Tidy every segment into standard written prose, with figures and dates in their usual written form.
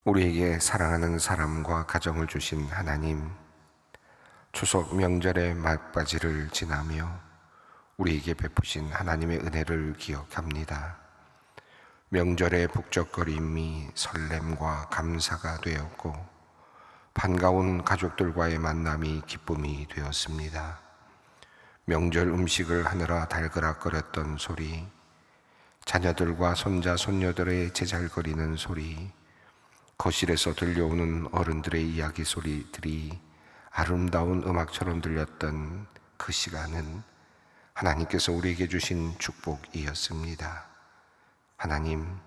우리에게 사랑하는 사람과 가정을 주신 하나님, 추석 명절의 막바지를 지나며 우리에게 베푸신 하나님의 은혜를 기억합니다. 명절의 북적거림이 설렘과 감사가 되었고, 반가운 가족들과의 만남이 기쁨이 되었습니다. 명절 음식을 하느라 달그락거렸던 소리, 자녀들과 손자 손녀들의 제잘거리는 소리, 거실에서 들려오는 어른들의 이야기 소리들이 아름다운 음악처럼 들렸던 그 시간은 하나님께서 우리에게 주신 축복이었습니다. 하나님,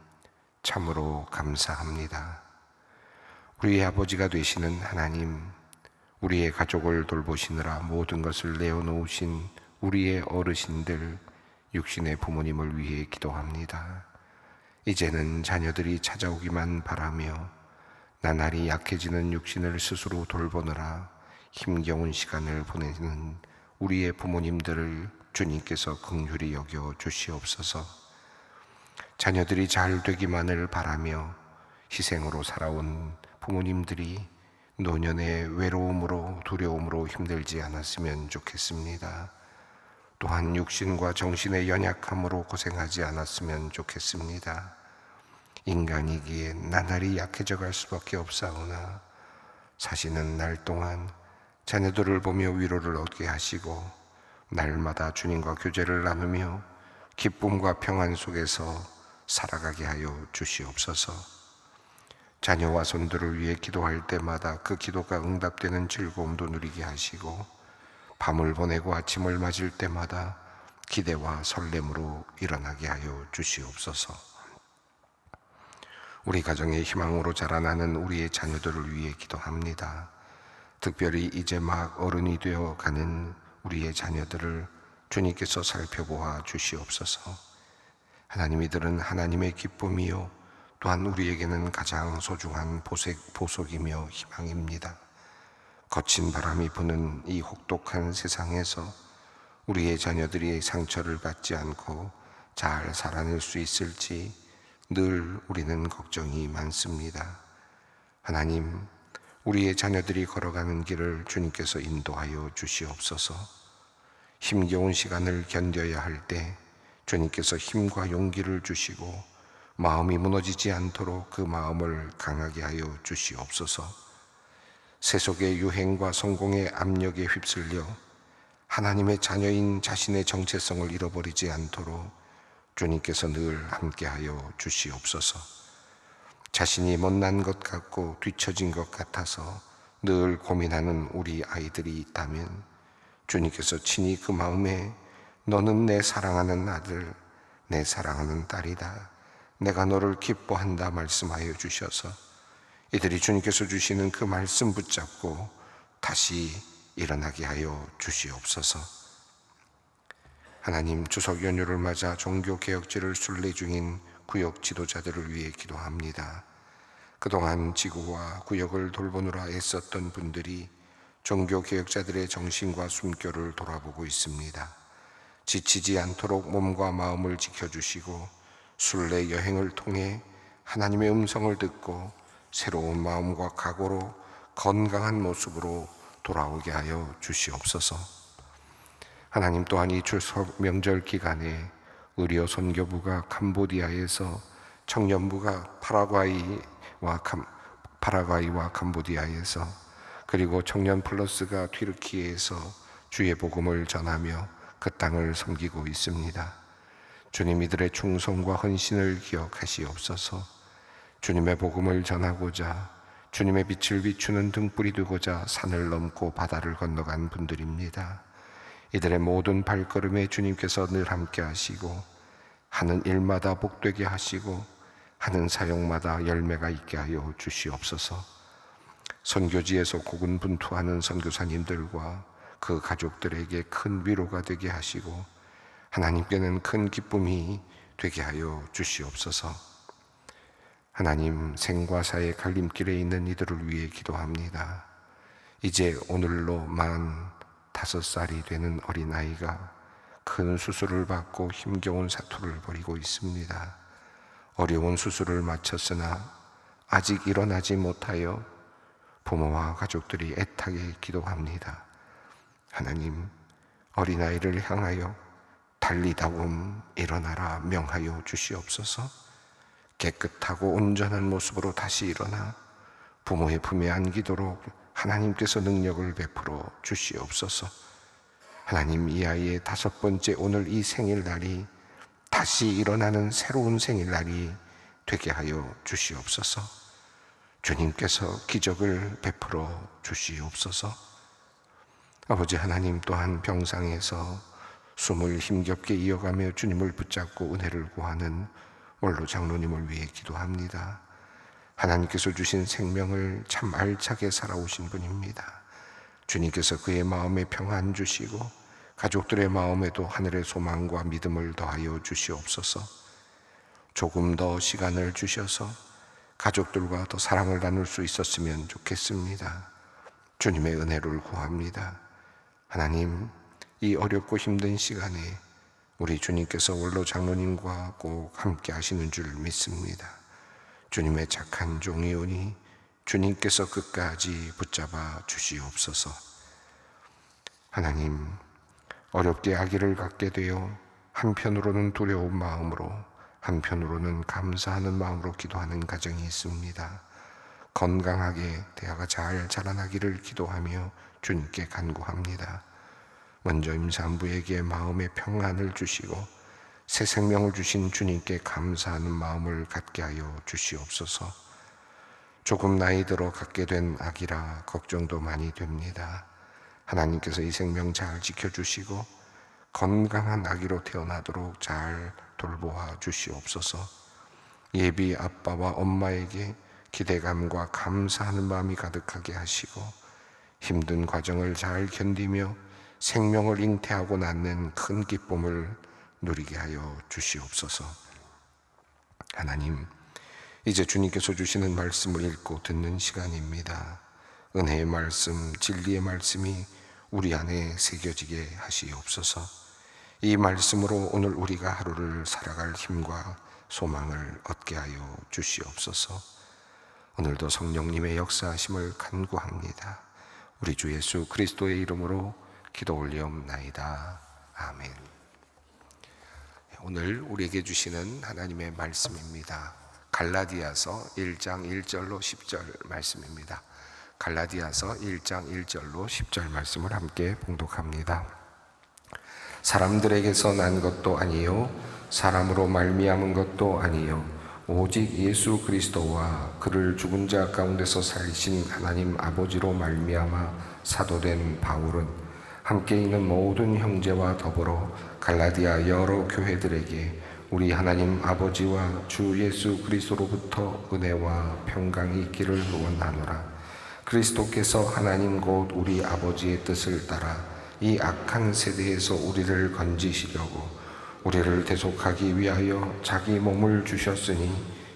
참으로 감사합니다. 우리의 아버지가 되시는 하나님, 우리의 가족을 돌보시느라 모든 것을 내어놓으신 우리의 어르신들, 육신의 부모님을 위해 기도합니다. 이제는 자녀들이 찾아오기만 바라며 나날이 약해지는 육신을 스스로 돌보느라 힘겨운 시간을 보내는 우리의 부모님들을 주님께서 긍휼히 여겨 주시옵소서. 자녀들이 잘 되기만을 바라며 희생으로 살아온 부모님들이 노년의 외로움으로 두려움으로 힘들지 않았으면 좋겠습니다. 또한 육신과 정신의 연약함으로 고생하지 않았으면 좋겠습니다. 인간이기에 나날이 약해져 갈 수밖에 없사오나 사시는 날 동안 자녀들을 보며 위로를 얻게 하시고 날마다 주님과 교제를 나누며 기쁨과 평안 속에서 살아가게 하여 주시옵소서. 자녀와 손들을 위해 기도할 때마다 그 기도가 응답되는 즐거움도 누리게 하시고 밤을 보내고 아침을 맞을 때마다 기대와 설렘으로 일어나게 하여 주시옵소서. 우리 가정의 희망으로 자라나는 우리의 자녀들을 위해 기도합니다. 특별히 이제 막 어른이 되어 가는 우리의 자녀들을 주님께서 살펴보아 주시옵소서. 하나님, 이들은 하나님의 기쁨이요 또한 우리에게는 가장 소중한 보석이며 희망입니다. 거친 바람이 부는 이 혹독한 세상에서 우리의 자녀들이 상처를 받지 않고 잘 살아낼 수 있을지 늘 우리는 걱정이 많습니다. 하나님, 우리의 자녀들이 걸어가는 길을 주님께서 인도하여 주시옵소서. 힘겨운 시간을 견뎌야 할 때 주님께서 힘과 용기를 주시고 마음이 무너지지 않도록 그 마음을 강하게 하여 주시옵소서. 세속의 유행과 성공의 압력에 휩쓸려 하나님의 자녀인 자신의 정체성을 잃어버리지 않도록 주님께서 늘 함께하여 주시옵소서. 자신이 못난 것 같고 뒤처진 것 같아서 늘 고민하는 우리 아이들이 있다면 주님께서 친히 그 마음에 너는 내 사랑하는 아들, 내 사랑하는 딸이다, 내가 너를 기뻐한다 말씀하여 주셔서 이들이 주님께서 주시는 그 말씀 붙잡고 다시 일어나게 하여 주시옵소서. 하나님, 추석 연휴를 맞아 종교개혁지를 순례 중인 구역 지도자들을 위해 기도합니다. 그동안 지구와 구역을 돌보느라 애썼던 분들이 종교개혁자들의 정신과 숨결을 돌아보고 있습니다. 지치지 않도록 몸과 마음을 지켜주시고 순례 여행을 통해 하나님의 음성을 듣고 새로운 마음과 각오로 건강한 모습으로 돌아오게 하여 주시옵소서. 하나님, 또한 이 추석 명절 기간에 의료 선교부가 캄보디아에서, 청년부가 파라과이와 캄보디아에서, 그리고 청년 플러스가 튀르키예에서 주의 복음을 전하며 그 땅을 섬기고 있습니다. 주님, 이들의 충성과 헌신을 기억하시옵소서. 주님의 복음을 전하고자, 주님의 빛을 비추는 등불이 되고자 산을 넘고 바다를 건너간 분들입니다. 이들의 모든 발걸음에 주님께서 늘 함께 하시고 하는 일마다 복되게 하시고 하는 사역마다 열매가 있게 하여 주시옵소서. 선교지에서 고군분투하는 선교사님들과 그 가족들에게 큰 위로가 되게 하시고 하나님께는 큰 기쁨이 되게 하여 주시옵소서. 하나님, 생과 사의 갈림길에 있는 이들을 위해 기도합니다. 이제 오늘로 만 5살이 되는 어린아이가 큰 수술을 받고 힘겨운 사투를 벌이고 있습니다. 어려운 수술을 마쳤으나 아직 일어나지 못하여 부모와 가족들이 애타게 기도합니다. 하나님, 어린아이를 향하여 달리다움 일어나라 명하여 주시옵소서. 깨끗하고 온전한 모습으로 다시 일어나 부모의 품에 안기도록 하나님께서 능력을 베풀어 주시옵소서. 하나님, 이 아이의 5번째 오늘 이 생일날이 다시 일어나는 새로운 생일날이 되게 하여 주시옵소서. 주님께서 기적을 베풀어 주시옵소서. 아버지 하나님, 또한 병상에서 숨을 힘겹게 이어가며 주님을 붙잡고 은혜를 구하는 원로 장로님을 위해 기도합니다. 하나님께서 주신 생명을 참 알차게 살아오신 분입니다. 주님께서 그의 마음에 평안 주시고 가족들의 마음에도 하늘의 소망과 믿음을 더하여 주시옵소서. 조금 더 시간을 주셔서 가족들과 더 사랑을 나눌 수 있었으면 좋겠습니다. 주님의 은혜를 구합니다. 하나님, 이 어렵고 힘든 시간에 우리 주님께서 원로 장로님과 꼭 함께 하시는 줄 믿습니다. 주님의 착한 종이오니 주님께서 끝까지 붙잡아 주시옵소서. 하나님, 어렵게 아기를 갖게 되어 한편으로는 두려운 마음으로 한편으로는 감사하는 마음으로 기도하는 가정이 있습니다. 건강하게 대아가 잘 자라나기를 기도하며 주님께 간구합니다. 먼저 임산부에게 마음의 평안을 주시고 새 생명을 주신 주님께 감사하는 마음을 갖게 하여 주시옵소서. 조금 나이 들어 갖게 된 아기라 걱정도 많이 됩니다. 하나님께서 이 생명 잘 지켜주시고 건강한 아기로 태어나도록 잘 돌보아 주시옵소서. 예비 아빠와 엄마에게 기대감과 감사하는 마음이 가득하게 하시고 힘든 과정을 잘 견디며 생명을 잉태하고 낳는 큰 기쁨을 누리게 하여 주시옵소서. 하나님, 이제 주님께서 주시는 말씀을 읽고 듣는 시간입니다. 은혜의 말씀, 진리의 말씀이 우리 안에 새겨지게 하시옵소서. 이 말씀으로 오늘 우리가 하루를 살아갈 힘과 소망을 얻게 하여 주시옵소서. 오늘도 성령님의 역사하심을 간구합니다. 우리 주 예수 그리스도의 이름으로 기도 올리옵나이다. 아멘. 오늘 우리에게 주시는 하나님의 말씀입니다. 갈라디아서 1장 1절로 10절 말씀입니다. 갈라디아서 1장 1절로 10절 말씀을 함께 봉독합니다. 사람들에게서 난 것도 아니요 사람으로 말미암은 것도 아니요 오직 예수 그리스도와 그를 죽은 자 가운데서 살리신 하나님 아버지로 말미암아 사도된 바울은 함께 있는 모든 형제와 더불어 갈라디아 여러 교회들에게 우리 하나님 아버지와 주 예수 그리스도로부터 은혜와 평강이 있기를 원하노라. 그리스도께서 하나님 곧 우리 아버지의 뜻을 따라 이 악한 세대에서 우리를 건지시려고 우리를 대속하기 위하여 자기 몸을 주셨으니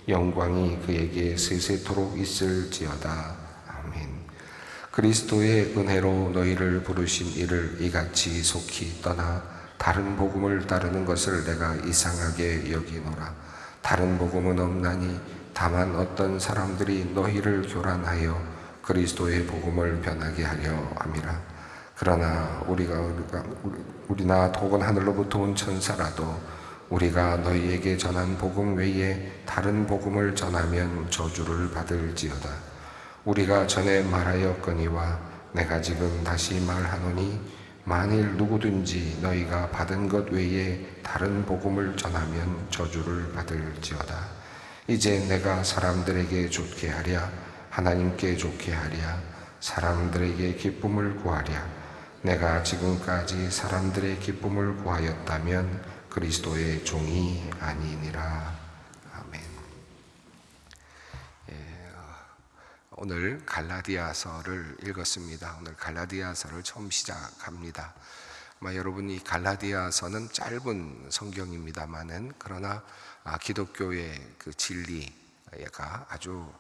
영광이 그에게 세세토록 있을지어다. 아멘. 그리스도의 은혜로 너희를 부르신 이를 이같이 속히 떠나 다른 복음을 따르는 것을 내가 이상하게 여기노라. 다른 복음은 없나니 다만 어떤 사람들이 너희를 교란하여 그리스도의 복음을 변하게 하려 함이라. 그러나 우리나 혹은 하늘로부터 온 천사라도 우리가 너희에게 전한 복음 외에 다른 복음을 전하면 저주를 받을지어다. 우리가 전에 말하였거니와 내가 지금 다시 말하노니 만일 누구든지 너희가 받은 것 외에 다른 복음을 전하면 저주를 받을지어다. 이제 내가 사람들에게 좋게 하랴 하나님께 좋게 하랴 사람들에게 기쁨을 구하랴. 내가 지금까지 사람들의 기쁨을 구하였다면 그리스도의 종이 아니니라. 아멘. 오늘 갈라디아서를 읽었습니다. 오늘 갈라디아서를 처음 시작합니다. 여러분이 갈라디아서는 짧은 성경입니다만은 그러나 기독교의 그 진리가 아주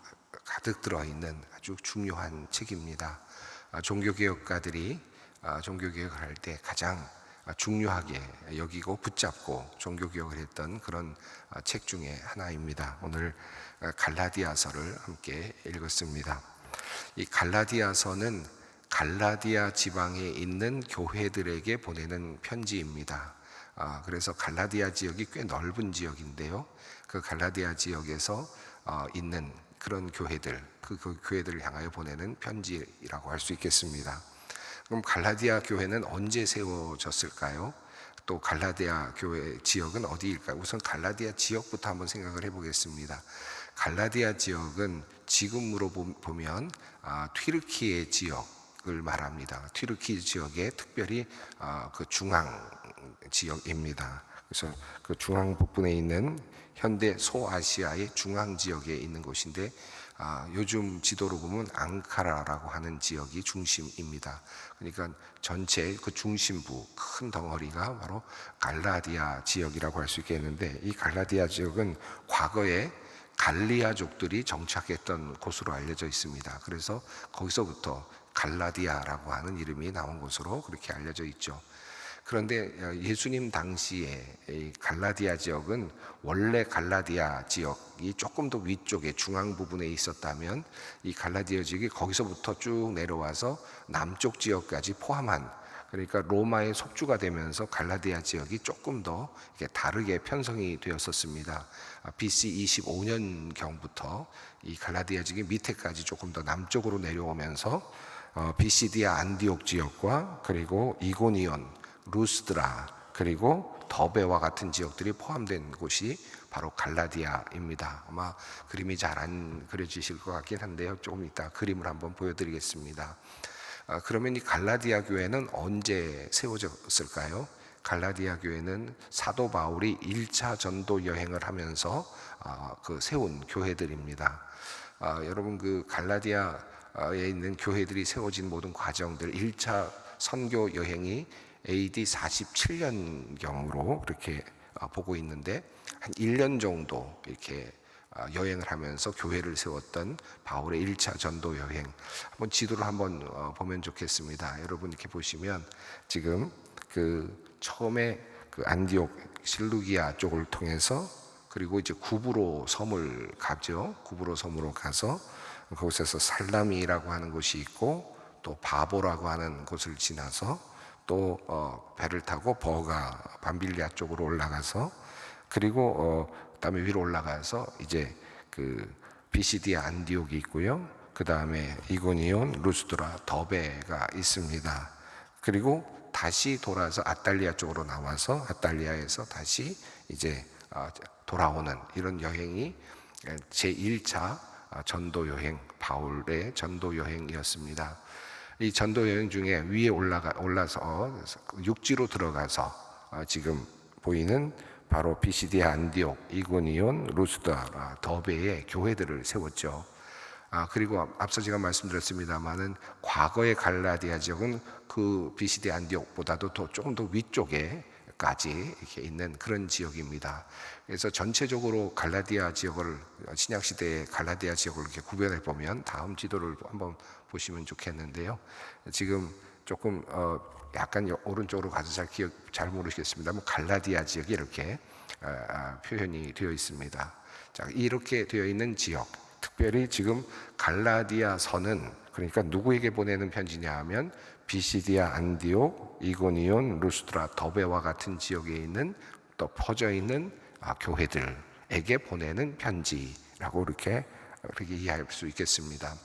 가득 들어있는 아주 중요한 책입니다. 종교개혁가들이 종교개혁을 할 때 가장 중요하게 여기고 붙잡고 종교개혁을 했던 그런 책 중에 하나입니다. 오늘 갈라디아서를 함께 읽었습니다. 이 갈라디아서는 갈라디아 지방에 있는 교회들에게 보내는 편지입니다. 그래서 갈라디아 지역이 꽤 넓은 지역인데요. 그 갈라디아 지역에서 있는 그런 교회들, 그 교회들을 향하여 보내는 편지라고 할 수 있겠습니다. 그럼 갈라디아 교회는 언제 세워졌을까요? 또 갈라디아 교회 지역은 어디일까요? 우선 갈라디아 지역부터 한번 생각을 해보겠습니다. 갈라디아 지역은 지금으로 보면 튀르키예 지역을 말합니다. 튀르키 지역의 특별히 그 중앙 지역입니다. 그래서 그 중앙 부분에 있는 현대 소아시아의 중앙 지역에 있는 곳인데 요즘 지도로 보면 앙카라라고 하는 지역이 중심입니다. 그러니까 전체 그 중심부 큰 덩어리가 바로 갈라디아 지역이라고 할 수 있겠는데, 이 갈라디아 지역은 과거에 갈리아족들이 정착했던 곳으로 알려져 있습니다. 그래서 거기서부터 갈라디아라고 하는 이름이 나온 것으로 그렇게 알려져 있죠. 그런데 예수님 당시에 이 갈라디아 지역은 원래 갈라디아 지역이 조금 더 위쪽에 중앙 부분에 있었다면, 이 갈라디아 지역이 거기서부터 쭉 내려와서 남쪽 지역까지 포함한, 그러니까 로마의 속주가 되면서 갈라디아 지역이 조금 더 다르게 편성이 되었었습니다. BC 25년 경부터 이 갈라디아 지역이 밑에까지 조금 더 남쪽으로 내려오면서 비시디아 안디옥 지역과 그리고 이고니온, 루스드라, 그리고 더베와 같은 지역들이 포함된 곳이 바로 갈라디아입니다. 아마 그림이 잘 안 그려지실 것 같긴 한데요, 조금 이따 그림을 한번 보여드리겠습니다. 그러면 이 갈라디아 교회는 언제 세워졌을까요? 갈라디아 교회는 사도 바울이 1차 전도 여행을 하면서 그 세운 교회들입니다. 여러분, 그 갈라디아에 있는 교회들이 세워진 모든 과정들, 1차 선교 여행이 AD 47년경으로 그렇게 보고 있는데, 한 1년 정도 이렇게 여행을 하면서 교회를 세웠던 바울의 1차 전도 여행, 한번 지도를 한번 보면 좋겠습니다. 여러분 이렇게 보시면 지금 그 처음에 그 안디옥 실루기아 쪽을 통해서, 그리고 이제 구브로 섬을 가죠. 구브로 섬으로 가서 그곳에서 살라미라고 하는 곳이 있고, 또 바보라고 하는 곳을 지나서 또 배를 타고 버가 밤빌리아 쪽으로 올라가서, 그리고 그다음에 위로 올라가서 이제 그 비시디아 안디옥이 있고요. 그 다음에 이고니온, 루스드라, 더베가 있습니다. 그리고 다시 돌아서 아탈리아 쪽으로 나와서 아탈리아에서 다시 이제 돌아오는 이런 여행이 제1차 전도 여행, 바울의 전도 여행이었습니다. 이 전도 여행 중에 위에 올라서 육지로 들어가서 지금 보이는 바로 비시디아 안디옥, 이고니온, 루스드라, 더베의 교회들을 세웠죠. 그리고 앞서 제가 말씀드렸습니다만은 과거의 갈라디아 지역은 그 비시디아 안디옥보다도 조금 더 위쪽에까지 이렇게 있는 그런 지역입니다. 그래서 전체적으로 갈라디아 지역을, 신약 시대의 갈라디아 지역을 이렇게 구별해 보면 다음 지도를 한번 보시면 좋겠는데요. 지금 조금 약간 오른쪽으로 가서 잘 모르시겠습니다. 갈라디아 지역이 이렇게 표현이 되어 있습니다. 자, 이렇게 되어 있는 지역, 특별히 지금 갈라디아 서는, 그러니까 누구에게 보내는 편지냐 하면 비시디아 안디옥, 이고니온, 루스드라, 더베와 같은 지역에 있는 또 퍼져 있는 교회들에게 보내는 편지라고 이렇게 이해할 수 있겠습니다.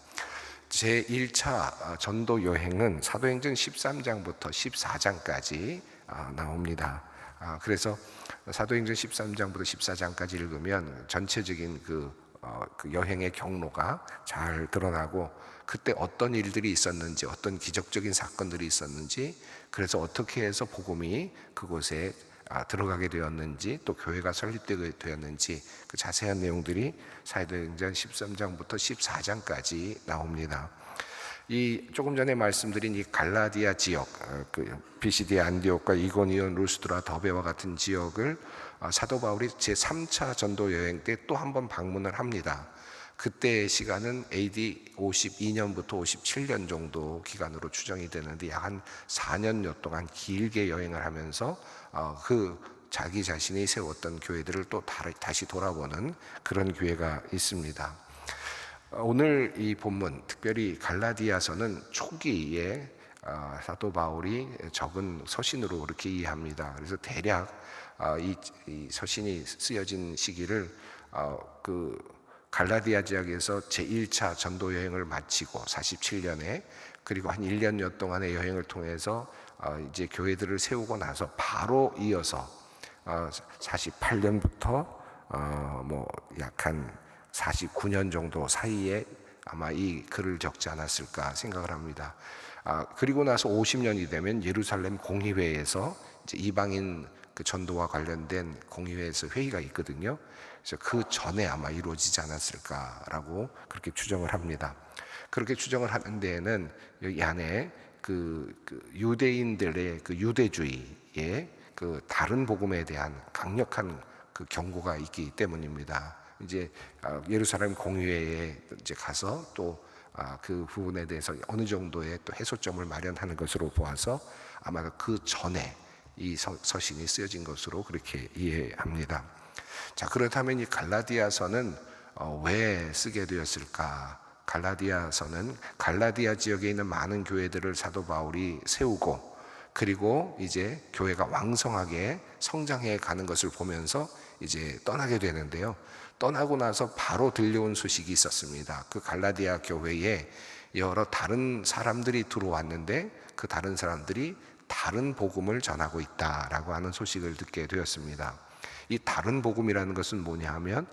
제1차 전도 여행은 사도행전 13장부터 14장까지 나옵니다. 그래서 사도행전 13장부터 14장까지 읽으면 전체적인 그 여행의 경로가 잘 드러나고, 그때 어떤 일들이 있었는지, 어떤 기적적인 사건들이 있었는지, 그래서 어떻게 해서 복음이 그곳에 들어가게 되었는지, 또 교회가 설립되게 되었는지, 그 자세한 내용들이 사도행전 13장부터 14장까지 나옵니다. 이 조금 전에 말씀드린 이 갈라디아 지역, 그 비시디아 안디옥과 이고니온, 루스드라, 더베와 같은 지역을 사도 바울이 제3차 전도 여행 때 또 한 번 방문을 합니다. 그때의 시간은 AD 52년부터 57년 정도 기간으로 추정이 되는데 약 한 4년여 동안 길게 여행을 하면서 그 자기 자신이 세웠던 교회들을 또 다시 돌아보는 그런 기회가 있습니다. 오늘 이 본문, 특별히 갈라디아서는 초기에 사도 바울이 적은 서신으로 그렇게 이해합니다. 그래서 대략 이 서신이 쓰여진 시기를 그 갈라디아 지역에서 제1차 전도 여행을 마치고 47년에, 그리고 한 1년여 동안의 여행을 통해서 이제 교회들을 세우고 나서 바로 이어서 48년부터 뭐 약 한 49년 정도 사이에 아마 이 글을 적지 않았을까 생각을 합니다. 그리고 나서 50년이 되면 예루살렘 공의회에서 이제 이방인 그 전도와 관련된 공의회에서 회의가 있거든요. 그래서 그 전에 아마 이루어지지 않았을까라고 그렇게 추정을 합니다. 그렇게 추정을 하는 데에는 여기 안에 그 유대인들의 그 유대주의의 그 다른 복음에 대한 강력한 그 경고가 있기 때문입니다. 이제 예루살렘 공의회에 이제 가서 또 그 부분에 대해서 어느 정도의 또 해소점을 마련하는 것으로 보아서 아마 그 전에 이 서신이 쓰여진 것으로 그렇게 이해합니다. 자, 그렇다면 이 갈라디아서는 왜 쓰게 되었을까? 갈라디아서는 갈라디아 지역에 있는 많은 교회들을 사도 바울이 세우고, 그리고 이제 교회가 왕성하게 성장해 가는 것을 보면서 이제 떠나게 되는데요. 떠나고 나서 바로 들려온 소식이 있었습니다. 그 갈라디아 교회에 여러 다른 사람들이 들어왔는데 그 다른 사람들이 다른 복음을 전하고 있다라고 하는 소식을 듣게 되었습니다. 이 다른 복음이라는 것은 뭐냐 하면,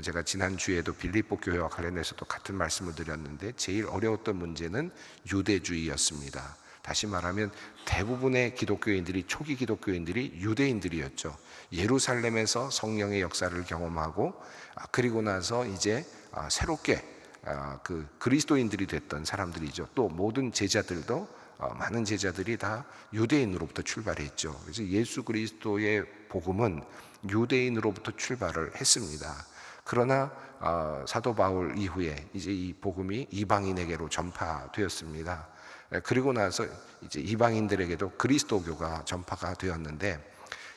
제가 지난주에도 빌립보 교회와 관련해서도 같은 말씀을 드렸는데 제일 어려웠던 문제는 유대주의였습니다. 다시 말하면 대부분의 기독교인들이, 초기 기독교인들이 유대인들이었죠. 예루살렘에서 성령의 역사를 경험하고 그리고 나서 이제 새롭게 그 그리스도인들이 됐던 사람들이죠. 또 모든 제자들도 많은 제자들이 다 유대인으로부터 출발했죠. 그래서 예수 그리스도의 복음은 유대인으로부터 출발을 했습니다. 그러나 사도 바울 이후에 이제 이 복음이 이방인에게로 전파되었습니다. 그리고 나서 이제 이방인들에게도 그리스도교가 전파가 되었는데,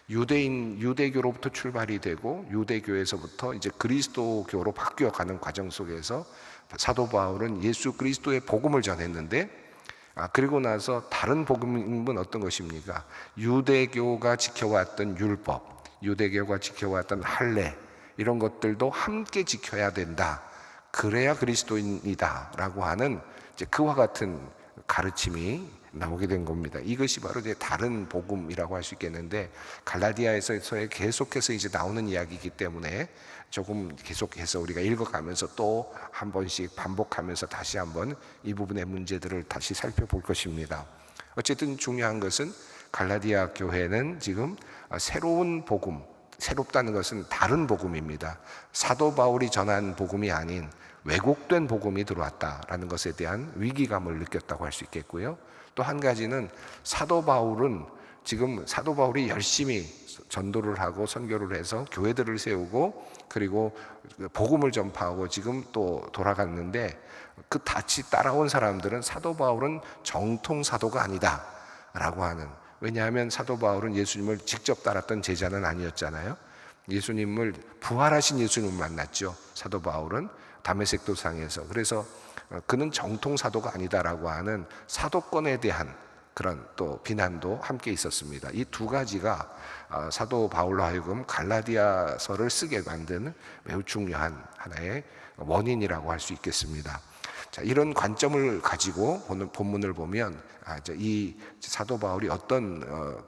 유대교로부터 출발이 되고 유대교에서부터 이제 그리스도교로 바뀌어가는 과정 속에서 사도 바울은 예수 그리스도의 복음을 전했는데, 그리고 나서 다른 복음은 어떤 것입니까? 유대교가 지켜왔던 율법, 유대교가 지켜왔던 할례, 이런 것들도 함께 지켜야 된다. 그래야 그리스도인이다라고 하는 이제 그와 같은 가르침이 나오게 된 겁니다. 이것이 바로 이제 다른 복음이라고 할 수 있겠는데, 갈라디아에서의 계속해서 이제 나오는 이야기이기 때문에 조금 계속해서 우리가 읽어가면서 또 한 번씩 반복하면서 다시 한번 이 부분의 문제들을 다시 살펴볼 것입니다. 어쨌든 중요한 것은 갈라디아 교회는 지금 새로운 복음, 새롭다는 것은 다른 복음입니다. 사도 바울이 전한 복음이 아닌 왜곡된 복음이 들어왔다라는 것에 대한 위기감을 느꼈다고 할 수 있겠고요. 또 한 가지는 사도 바울이 열심히 전도를 하고 선교를 해서 교회들을 세우고 그리고 복음을 전파하고 지금 또 돌아갔는데, 그 같이 따라온 사람들은 사도 바울은 정통 사도가 아니다라고 하는, 왜냐하면 사도 바울은 예수님을 직접 따랐던 제자는 아니었잖아요. 예수님을, 부활하신 예수님을 만났죠. 사도 바울은 다메섹 도상에서. 그래서 그는 정통 사도가 아니다라고 하는 사도권에 대한 그런 또 비난도 함께 있었습니다. 이 두 가지가 사도 바울로 하여금 갈라디아서를 쓰게 만든 매우 중요한 하나의 원인이라고 할 수 있겠습니다. 자, 이런 관점을 가지고 본문을 보면 이 사도 바울이 어떤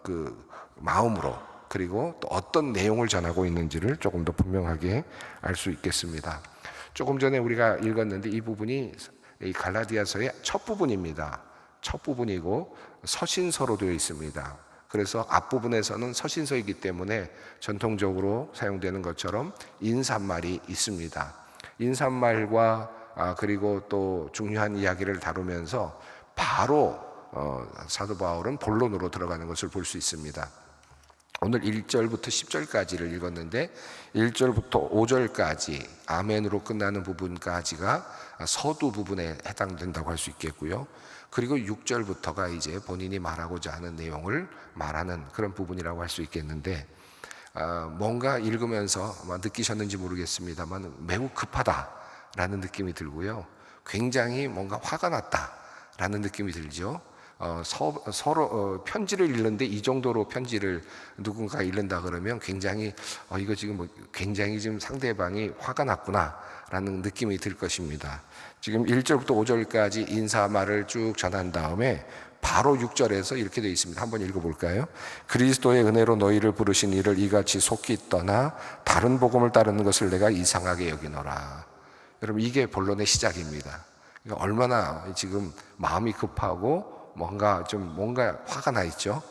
그 마음으로 그리고 또 어떤 내용을 전하고 있는지를 조금 더 분명하게 알 수 있겠습니다. 조금 전에 우리가 읽었는데 이 부분이 이 갈라디아서의 첫 부분입니다. 첫 부분이고 서신서로 되어 있습니다. 그래서 앞부분에서는 서신서이기 때문에 전통적으로 사용되는 것처럼 인사말이 있습니다. 인사말과 그리고 또 중요한 이야기를 다루면서 바로 사도 바울은 본론으로 들어가는 것을 볼 수 있습니다. 오늘 1절부터 10절까지를 읽었는데 1절부터 5절까지 아멘으로 끝나는 부분까지가 서두 부분에 해당된다고 할 수 있겠고요. 그리고 6절부터가 이제 본인이 말하고자 하는 내용을 말하는 그런 부분이라고 할 수 있겠는데, 뭔가 읽으면서 아마 느끼셨는지 모르겠습니다만 매우 급하다라는 느낌이 들고요. 굉장히 뭔가 화가 났다라는 느낌이 들죠. 서로 편지를 읽는데 이 정도로 편지를 누군가 읽는다 그러면 굉장히 이거 지금 굉장히 지금 상대방이 화가 났구나라는 느낌이 들 것입니다. 지금 1절부터 5절까지 인사말을 쭉 전한 다음에 바로 6절에서 이렇게 되어 있습니다. 한번 읽어볼까요? 그리스도의 은혜로 너희를 부르신 이를 이같이 속히 떠나 다른 복음을 따르는 것을 내가 이상하게 여기노라. 여러분, 이게 본론의 시작입니다. 그러니까 얼마나 지금 마음이 급하고 뭔가 화가 나 있죠.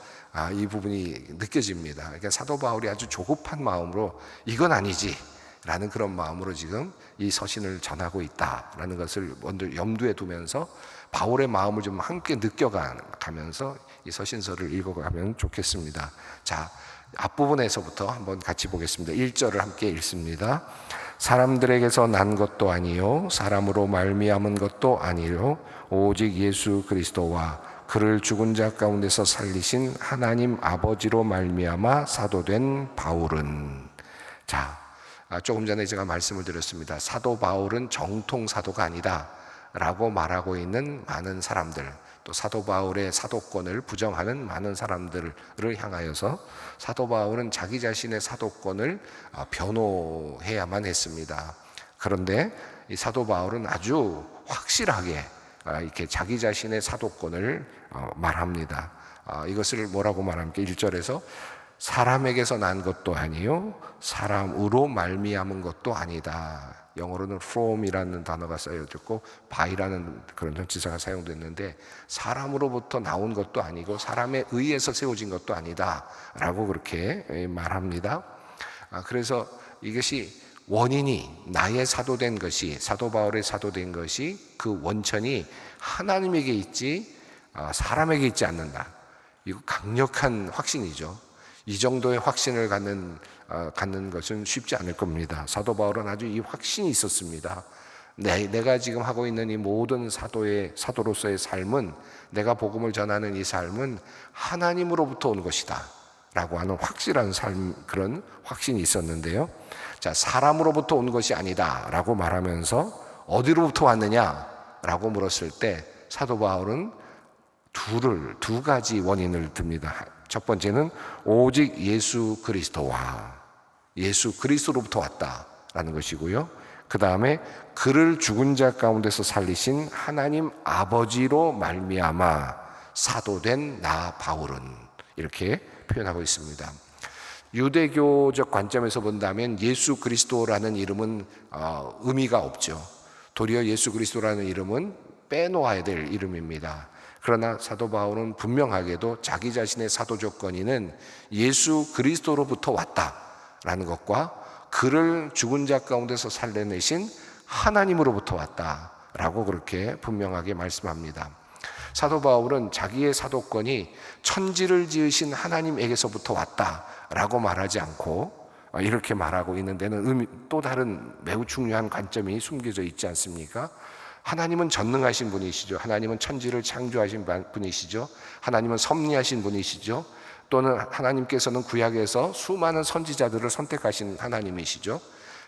이 부분이 느껴집니다. 그러니까 사도 바울이 아주 조급한 마음으로 이건 아니지 라는 그런 마음으로 지금 이 서신을 전하고 있다라는 것을 먼저 염두에 두면서 바울의 마음을 좀 함께 느껴가면서 이 서신서를 읽어가면 좋겠습니다. 자, 앞부분에서부터 한번 같이 보겠습니다. 1절을 함께 읽습니다. 사람들에게서 난 것도 아니요 사람으로 말미암은 것도 아니요 오직 예수 그리스도와 그를 죽은 자 가운데서 살리신 하나님 아버지로 말미암아 사도된 바울은. 자, 조금 전에 제가 말씀을 드렸습니다. 사도 바울은 정통 사도가 아니다 라고 말하고 있는 많은 사람들, 또 사도 바울의 사도권을 부정하는 많은 사람들을 향하여서 사도 바울은 자기 자신의 사도권을 변호해야만 했습니다. 그런데 이 사도 바울은 아주 확실하게 이렇게 자기 자신의 사도권을 말합니다. 이것을 뭐라고 말합니까? 1절에서 사람에게서 난 것도 아니요 사람으로 말미암은 것도 아니다. 영어로는 from이라는 단어가 쓰여졌고 by라는 그런 전치사가 사용됐는데, 사람으로부터 나온 것도 아니고 사람에 의해서 세워진 것도 아니다 라고 그렇게 말합니다. 그래서 이것이 원인이 나의 사도된 것이, 사도 바울의 사도된 것이 그 원천이 하나님에게 있지 사람에게 있지 않는다. 이거 강력한 확신이죠. 이 정도의 확신을 갖는 것은 쉽지 않을 겁니다. 사도 바울은 아주 이 확신이 있었습니다. 내가 지금 하고 있는 이 모든 사도로서의 삶은, 내가 복음을 전하는 이 삶은 하나님으로부터 온 것이다 라고 하는 확실한 삶, 그런 확신이 있었는데요. 자, 사람으로부터 온 것이 아니다 라고 말하면서 어디로부터 왔느냐 라고 물었을 때 사도 바울은 두 가지 원인을 듭니다. 첫 번째는 오직 예수 그리스도와 예수 그리스도로부터 왔다라는 것이고요. 그 다음에 그를 죽은 자 가운데서 살리신 하나님 아버지로 말미암아 사도된 나 바울은, 이렇게 표현하고 있습니다. 유대교적 관점에서 본다면 예수 그리스도라는 이름은 의미가 없죠. 도리어 예수 그리스도라는 이름은 빼놓아야 될 이름입니다. 그러나 사도 바울은 분명하게도 자기 자신의 사도적 권위는 예수 그리스도로부터 왔다라는 것과 그를 죽은 자 가운데서 살려내신 하나님으로부터 왔다라고 그렇게 분명하게 말씀합니다. 사도 바울은 자기의 사도권이 천지를 지으신 하나님에게서부터 왔다라고 말하지 않고 이렇게 말하고 있는 데는 또 다른 매우 중요한 관점이 숨겨져 있지 않습니까? 하나님은 전능하신 분이시죠. 하나님은 천지를 창조하신 분이시죠. 하나님은 섭리하신 분이시죠. 또는 하나님께서는 구약에서 수많은 선지자들을 선택하신 하나님이시죠.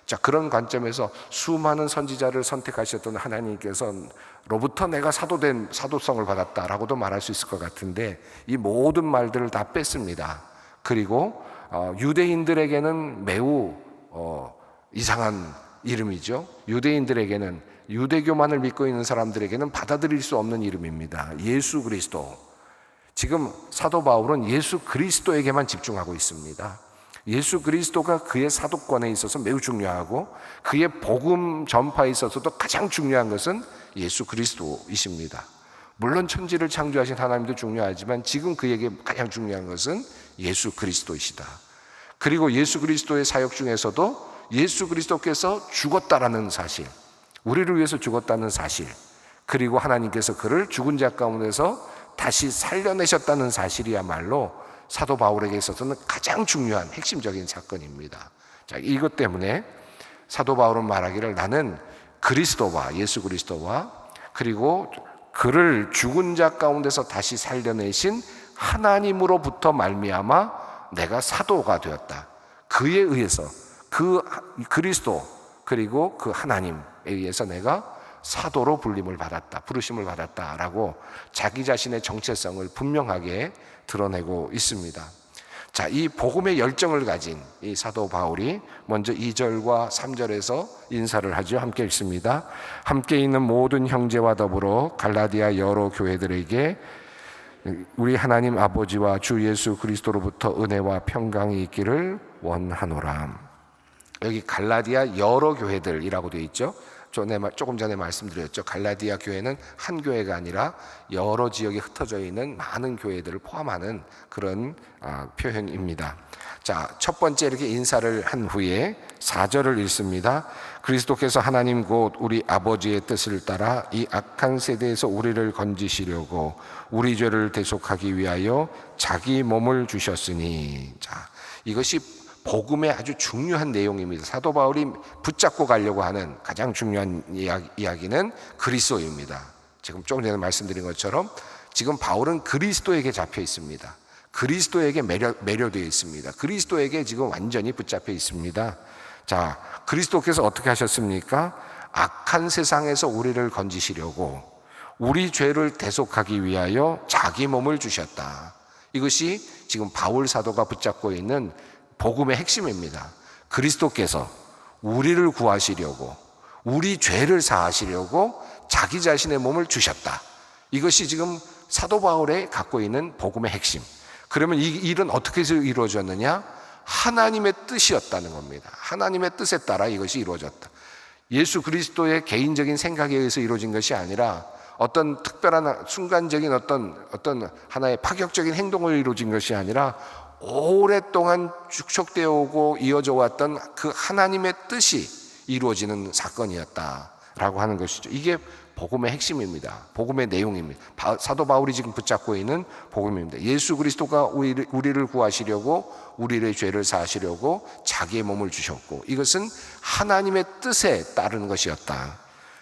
자, 그런 관점에서 수많은 선지자를 선택하셨던 하나님께서로부터 내가 사도성을 받았다라고도 말할 수 있을 것 같은데, 이 모든 말들을 다 뺐습니다. 그리고 유대인들에게는 매우 이상한 이름이죠. 유대인들에게는, 유대교만을 믿고 있는 사람들에게는 받아들일 수 없는 이름입니다. 예수 그리스도. 지금 사도 바울은 예수 그리스도에게만 집중하고 있습니다. 예수 그리스도가 그의 사도권에 있어서 매우 중요하고 그의 복음 전파에 있어서도 가장 중요한 것은 예수 그리스도이십니다. 물론 천지를 창조하신 하나님도 중요하지만 지금 그에게 가장 중요한 것은 예수 그리스도이시다. 그리고 예수 그리스도의 사역 중에서도 예수 그리스도께서 죽었다라는 사실, 우리를 위해서 죽었다는 사실, 그리고 하나님께서 그를 죽은 자 가운데서 다시 살려내셨다는 사실이야말로 사도 바울에게 있어서는 가장 중요한 핵심적인 사건입니다. 자, 이것 때문에 사도 바울은 말하기를 나는 그리스도와 예수 그리스도와 그리고 그를 죽은 자 가운데서 다시 살려내신 하나님으로부터 말미암아 내가 사도가 되었다. 그에 의해서 그 그리스도 그리고 그 하나님에 의해서 내가 사도로 불림을 받았다, 부르심을 받았다라고 자기 자신의 정체성을 분명하게 드러내고 있습니다. 자, 이 복음의 열정을 가진 이 사도 바울이 먼저 2절과 3절에서 인사를 하죠. 함께 읽습니다. 함께 있는 모든 형제와 더불어 갈라디아 여러 교회들에게 우리 하나님 아버지와 주 예수 그리스도로부터 은혜와 평강이 있기를 원하노라. 여기 갈라디아 여러 교회들이라고 되어 있죠. 조금 전에 말씀드렸죠. 갈라디아 교회는 한 교회가 아니라 여러 지역에 흩어져 있는 많은 교회들을 포함하는 그런 표현입니다. 자, 첫 번째 이렇게 인사를 한 후에 4절을 읽습니다. 그리스도께서 하나님 곧 우리 아버지의 뜻을 따라 이 악한 세대에서 우리를 건지시려고 우리 죄를 대속하기 위하여 자기 몸을 주셨으니. 자, 이것이 복음의 아주 중요한 내용입니다. 사도 바울이 붙잡고 가려고 하는 가장 중요한 이야기는 그리스도입니다. 지금 조금 전에 말씀드린 것처럼 지금 바울은 그리스도에게 잡혀 있습니다. 그리스도에게 매료되어 있습니다. 그리스도에게 지금 완전히 붙잡혀 있습니다. 자, 그리스도께서 어떻게 하셨습니까? 악한 세상에서 우리를 건지시려고 우리 죄를 대속하기 위하여 자기 몸을 주셨다. 이것이 지금 바울 사도가 붙잡고 있는 복음의 핵심입니다. 그리스도께서 우리를 구하시려고 우리 죄를 사하시려고 자기 자신의 몸을 주셨다. 이것이 지금 사도 바울에 갖고 있는 복음의 핵심. 그러면 이 일은 어떻게 해서 이루어졌느냐? 하나님의 뜻이었다는 겁니다. 하나님의 뜻에 따라 이것이 이루어졌다. 예수 그리스도의 개인적인 생각에 의해서 이루어진 것이 아니라 어떤 특별한 순간적인 어떤 하나의 파격적인 행동으로 이루어진 것이 아니라 오랫동안 축적되어 오고 이어져 왔던 그 하나님의 뜻이 이루어지는 사건이었다라고 하는 것이죠. 이게 복음의 핵심입니다. 복음의 내용입니다. 사도 바울이 지금 붙잡고 있는 복음입니다. 예수 그리스도가 우리를 구하시려고 우리의 죄를 사하시려고 자기의 몸을 주셨고 이것은 하나님의 뜻에 따르는 것이었다.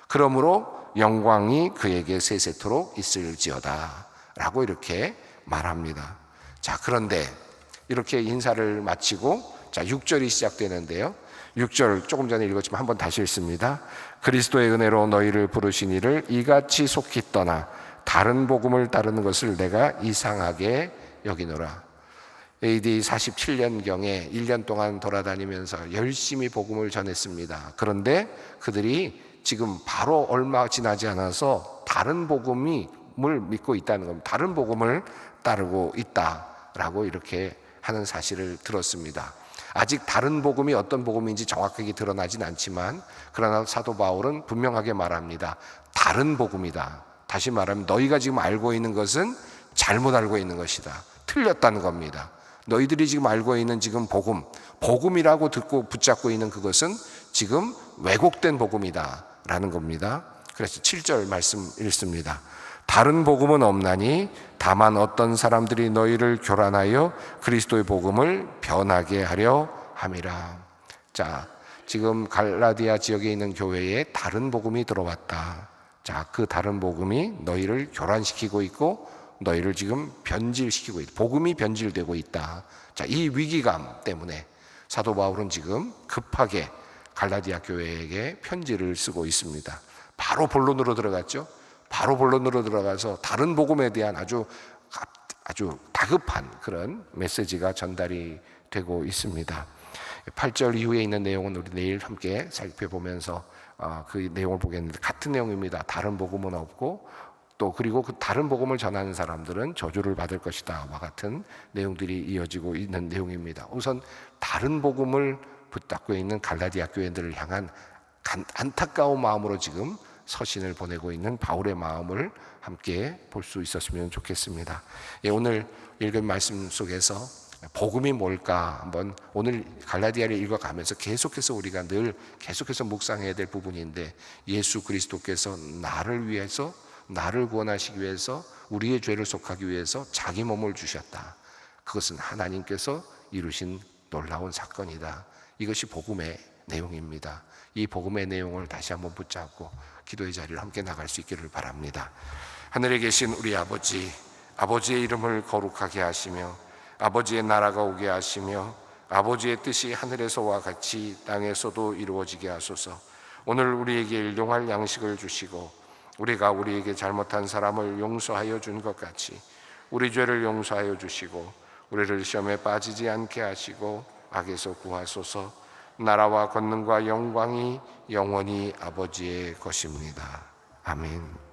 그러므로 영광이 그에게 세세토록 있을지어다 라고 이렇게 말합니다. 자, 그런데 이렇게 인사를 마치고 자 6절이 시작되는데요. 6절 조금 전에 읽었지만 한번 다시 읽습니다. 그리스도의 은혜로 너희를 부르신 이를 이같이 속히 떠나 다른 복음을 따르는 것을 내가 이상하게 여기노라. AD 47년경에 1년 동안 돌아다니면서 열심히 복음을 전했습니다. 그런데 그들이 지금 바로 얼마 지나지 않아서 다른 복음을 믿고 있다는 겁니다. 다른 복음을 따르고 있다라고 이렇게 하는 사실을 들었습니다. 아직 다른 복음이 어떤 복음인지 정확하게 드러나진 않지만 그러나 사도 바울은 분명하게 말합니다. 다른 복음이다. 다시 말하면 너희가 지금 알고 있는 것은 잘못 알고 있는 것이다. 틀렸다는 겁니다. 너희들이 지금 알고 있는 지금 복음이라고 듣고 붙잡고 있는 그것은 지금 왜곡된 복음이다 라는 겁니다. 그래서 7절 말씀 읽습니다. 다른 복음은 없나니 다만 어떤 사람들이 너희를 교란하여 그리스도의 복음을 변하게 하려 함이라. 자, 지금 갈라디아 지역에 있는 교회에 다른 복음이 들어왔다. 자, 그 다른 복음이 너희를 교란시키고 있고 너희를 지금 변질시키고 있다. 복음이 변질되고 있다. 자, 이 위기감 때문에 사도 바울은 지금 급하게 갈라디아 교회에게 편지를 쓰고 있습니다. 바로 본론으로 들어갔죠. 바로 본론으로 들어가서 다른 복음에 대한 아주 다급한 그런 메시지가 전달이 되고 있습니다. 8절 이후에 있는 내용은 우리 내일 함께 살펴보면서 그 내용을 보겠는데 같은 내용입니다. 다른 복음은 없고 또 그리고 그 다른 복음을 전하는 사람들은 저주를 받을 것이다 와 같은 내용들이 이어지고 있는 내용입니다. 우선 다른 복음을 붙잡고 있는 갈라디아 교회들을 향한 안타까운 마음으로 지금 서신을 보내고 있는 바울의 마음을 함께 볼 수 있었으면 좋겠습니다. 오늘 읽은 말씀 속에서 복음이 뭘까 한번 오늘 갈라디아를 읽어가면서 계속해서 우리가 늘 계속해서 묵상해야 될 부분인데 예수 그리스도께서 나를 위해서 나를 구원하시기 위해서 우리의 죄를 속하기 위해서 자기 몸을 주셨다. 그것은 하나님께서 이루신 놀라운 사건이다. 이것이 복음의 내용입니다. 이 복음의 내용을 다시 한번 붙잡고 기도의 자리를 함께 나갈 수 있기를 바랍니다. 하늘에 계신 우리 아버지, 아버지의 이름을 거룩하게 하시며 아버지의 나라가 오게 하시며 아버지의 뜻이 하늘에서와 같이 땅에서도 이루어지게 하소서. 오늘 우리에게 일용할 양식을 주시고 우리가 우리에게 잘못한 사람을 용서하여 준 것 같이 우리 죄를 용서하여 주시고 우리를 시험에 빠지지 않게 하시고 악에서 구하소서. 나라와 권능과 영광이 영원히 아버지의 것입니다. 아멘.